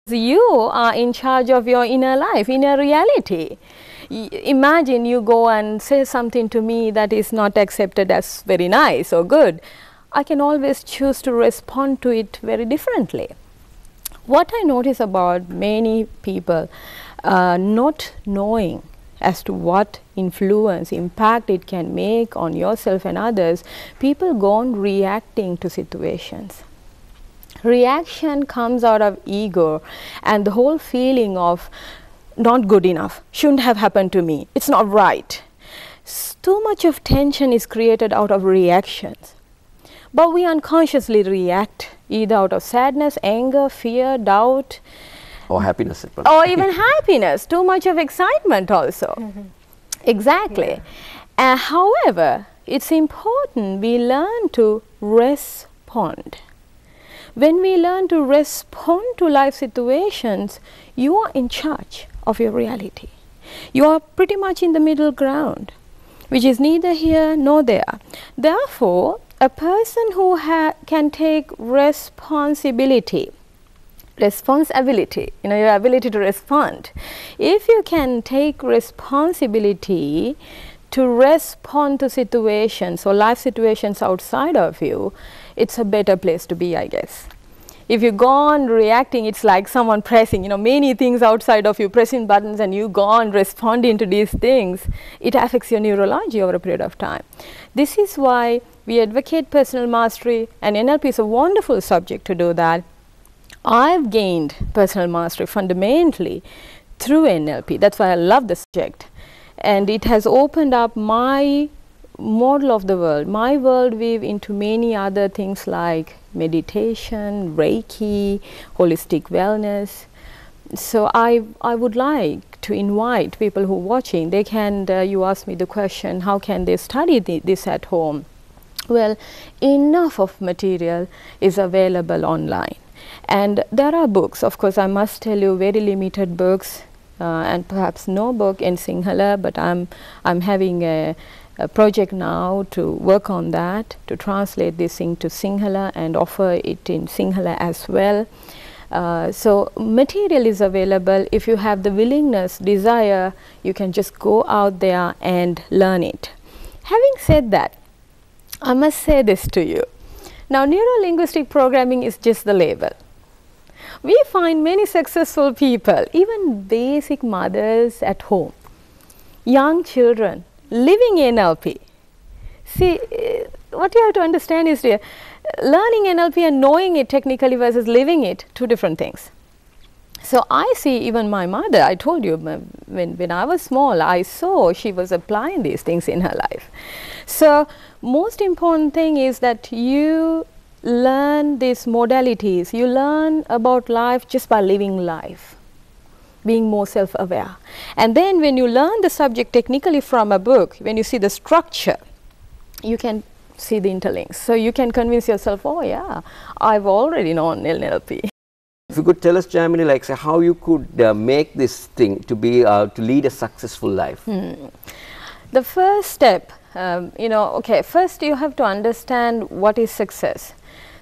You are in charge of your inner life, inner reality. Imagine you go and say something to me that is not accepted as very nice or good. I can always choose to respond to it very differently. What I notice about many people not knowing as to what influence, impact it can make on yourself and others, people go on reacting to situations. Reaction comes out of ego and the whole feeling of not good enough, shouldn't have happened to me, it's not right. Too much of tension is created out of reactions. But we unconsciously react either out of sadness, anger, fear, doubt. Or happiness. Or even happiness, too much of excitement also. Exactly. Yeah. However, it's important we learn to respond. When we learn to respond to life situations, you are in charge of your reality. You are pretty much in the middle ground, which is neither here nor there. Therefore, a person who can take responsibility, your ability to respond. If you can take responsibility to respond to situations or life situations outside of you, it's a better place to be, I guess. If you go on reacting, it's like someone pressing, many things outside of you, pressing buttons, and you go on responding to these things, it affects your neurology over a period of time. This is why we advocate personal mastery, and NLP is a wonderful subject to do that. I've gained personal mastery fundamentally through NLP. That's why I love the subject. And it has opened up my model of the world, my worldview, into many other things like meditation, Reiki, holistic wellness. So I would like to invite people who are watching, they can, you asked me the question, how can they study this at home? Well, enough of material is available online. And there are books, of course, I must tell you, very limited books, and perhaps no book in Sinhala, but I'm having a project now to work on that, to translate this into Sinhala and offer it in Sinhala as well. So material is available. If you have the willingness, desire, you can just go out there and learn it. Having said that, I must say this to you. Now, neuro-linguistic programming is just the label. We find many successful people, even basic mothers at home, young children, living NLP. See, what you have to understand is learning NLP and knowing it technically versus living it, two different things. So I see even my mother, I told you, when I was small, I saw she was applying these things in her life. So most important thing is that you learn these modalities, you learn about life just by living life, being more self-aware. And then when you learn the subject technically from a book, when you see the structure, you can see the interlinks. So you can convince yourself, oh yeah, I've already known NLP. If you could tell us, Jamini, like say, how you could make this thing to be to lead a successful life. The first step, first you have to understand what is success.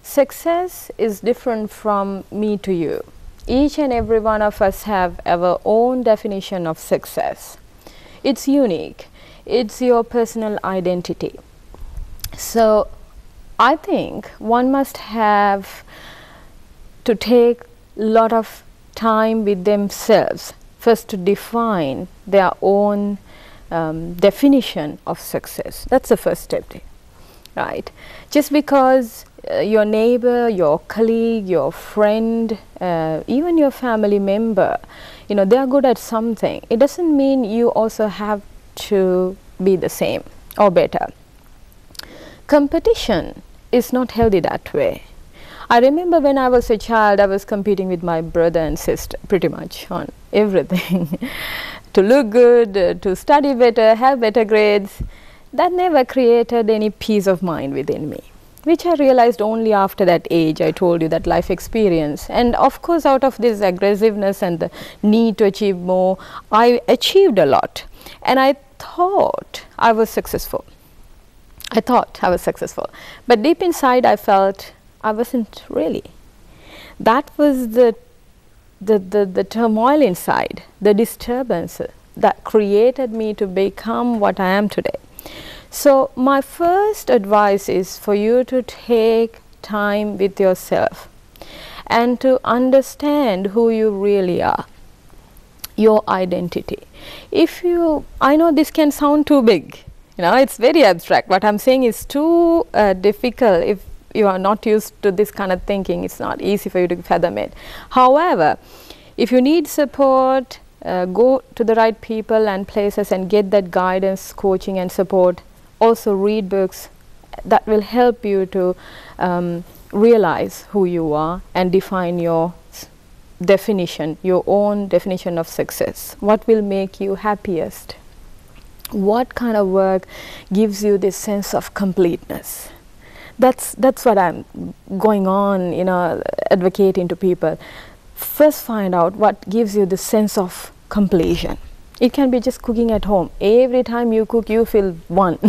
Success is different from me to you. Each and every one of us have our own definition of success. It's unique. It's your personal identity. So I think one must have to take a lot of time with themselves first to define their own definition of success. That's the first step, right? Just because your neighbor, your colleague, your friend, even your family member, they are good at something, it doesn't mean you also have to be the same or better. Competition is not healthy that way. I remember when I was a child, I was competing with my brother and sister pretty much on everything. To look good, to study better, have better grades. That never created any peace of mind within me, which I realized only after that age. I told you, that life experience. And of course, out of this aggressiveness and the need to achieve more, I achieved a lot. And I thought I was successful. But deep inside, I felt I wasn't really. That was the the turmoil inside, the disturbance that created me to become what I am today. So my first advice is for you to take time with yourself and to understand who you really are, your identity. I know this can sound too big, it's very abstract. What I'm saying is too difficult. If you are not used to this kind of thinking, it's not easy for you to fathom it. However, if you need support, go to the right people and places and get that guidance, coaching and support. Also read books that will help you to realize who you are and define your definition, your own definition of success. What will make you happiest? What kind of work gives you this sense of completeness? That's what I'm going on, advocating to people. First find out what gives you the sense of completion. It can be just cooking at home. Every time you cook, you feel one,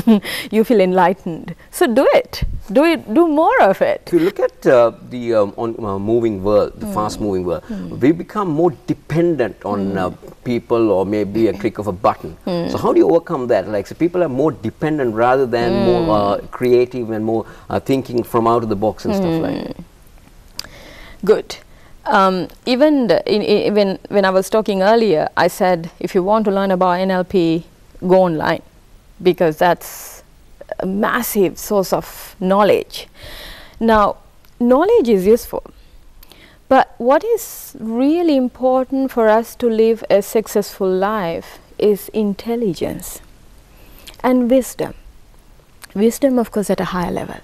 you feel enlightened. So do it. Do more of it. If you look at the moving world, the fast-moving world, we become more dependent on people or maybe a click of a button. So how do you overcome that? Like, so people are more dependent rather than more creative and more thinking from out of the box and stuff like that. Good. Even when I was talking earlier, I said if you want to learn about NLP, go online, because that's a massive source of knowledge. Now, knowledge is useful, but what is really important for us to live a successful life is intelligence and wisdom. Wisdom, of course, at a higher level.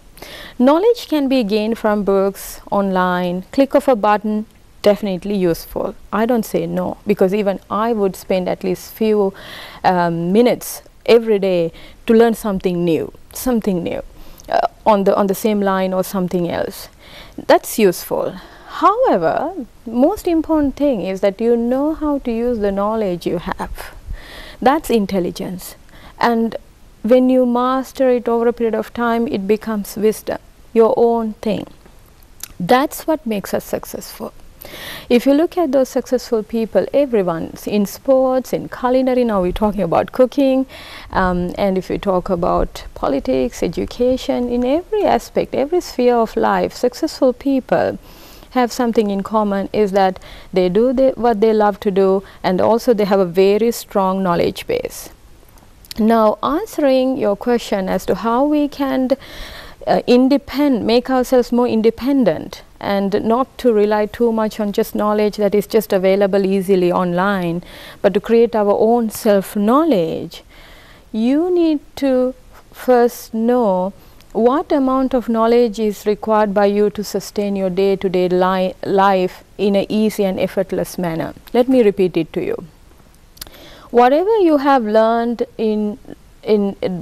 Knowledge can be gained from books, online, click of a button, definitely useful. I don't say no, because even I would spend at least few minutes every day to learn something new on the same line or something else. That's useful. However, most important thing is that you know how to use the knowledge you have. That's intelligence. And when you master it over a period of time, it becomes wisdom, your own thing. That's what makes us successful. If you look at those successful people, everyone in sports, in culinary, now we're talking about cooking, and if we talk about politics, education, in every aspect, every sphere of life, successful people have something in common, is that they do what they love to do, and also they have a very strong knowledge base. Now, answering your question as to how we can make ourselves more independent and not to rely too much on just knowledge that is just available easily online, but to create our own self-knowledge, you need to first know what amount of knowledge is required by you to sustain your day-to-day life in an easy and effortless manner. Let me repeat it to you. Whatever you have learned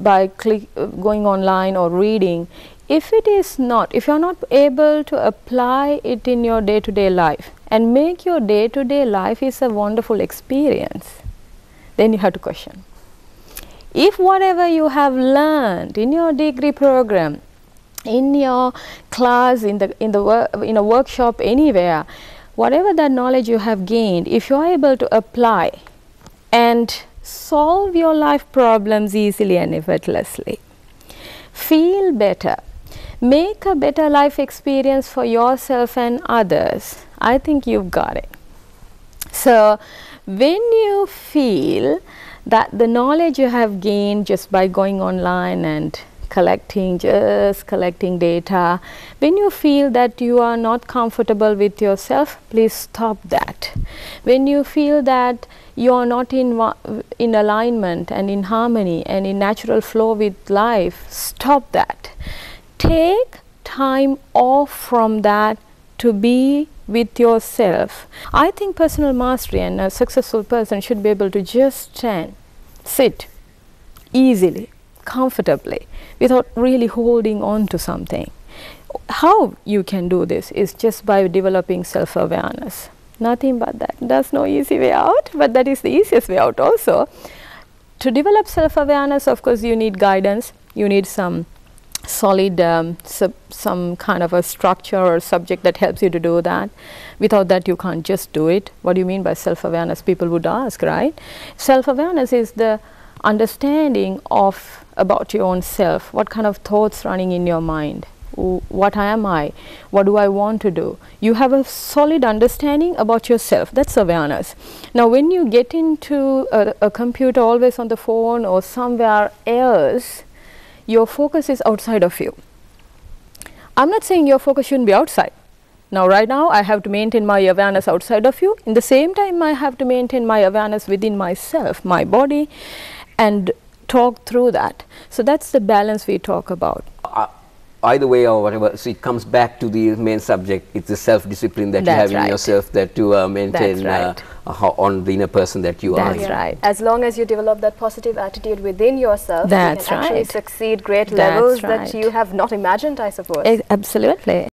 by going online or reading, if you're not able to apply it in your day-to-day life and make your day-to-day life is a wonderful experience, then you have to question. If whatever you have learned in your degree program, in your class, in a workshop, anywhere, whatever that knowledge you have gained, if you are able to apply and solve your life problems easily and effortlessly, feel better, make a better life experience for yourself and others, I think you've got it. So when you feel that the knowledge you have gained just by going online and collecting data, when you feel that you are not comfortable with yourself, please stop that. When you feel that you are not in alignment and in harmony and in natural flow with life, stop that. Take time off from that to be with yourself. I think personal mastery and a successful person should be able to just stand, sit easily, comfortably, without really holding on to something. How you can do this is just by developing self-awareness. Nothing but that. There's no easy way out, but that is the easiest way out also. To develop self-awareness, of course, you need guidance, you need some solid some kind of a structure or subject that helps you to do that. Without that, you can't just do it. What do you mean by self-awareness? People would ask, right? Self-awareness is the understanding of about your own self. What kind of thoughts running in your mind? What am I? What do I want to do? You have a solid understanding about yourself. That's awareness. Now, when you get into a computer, always on the phone or somewhere else, your focus is outside of you. I'm not saying your focus shouldn't be outside. Now, right now, I have to maintain my awareness outside of you. In the same time, I have to maintain my awareness within myself, my body, and talk through that. So that's the balance we talk about. Either way or whatever, so it comes back to the main subject. It's the self-discipline that you have in yourself that to maintain on the inner person that you are. That's right. As long as you develop that positive attitude within yourself, you can actually succeed great levels that you have not imagined, I suppose. Absolutely.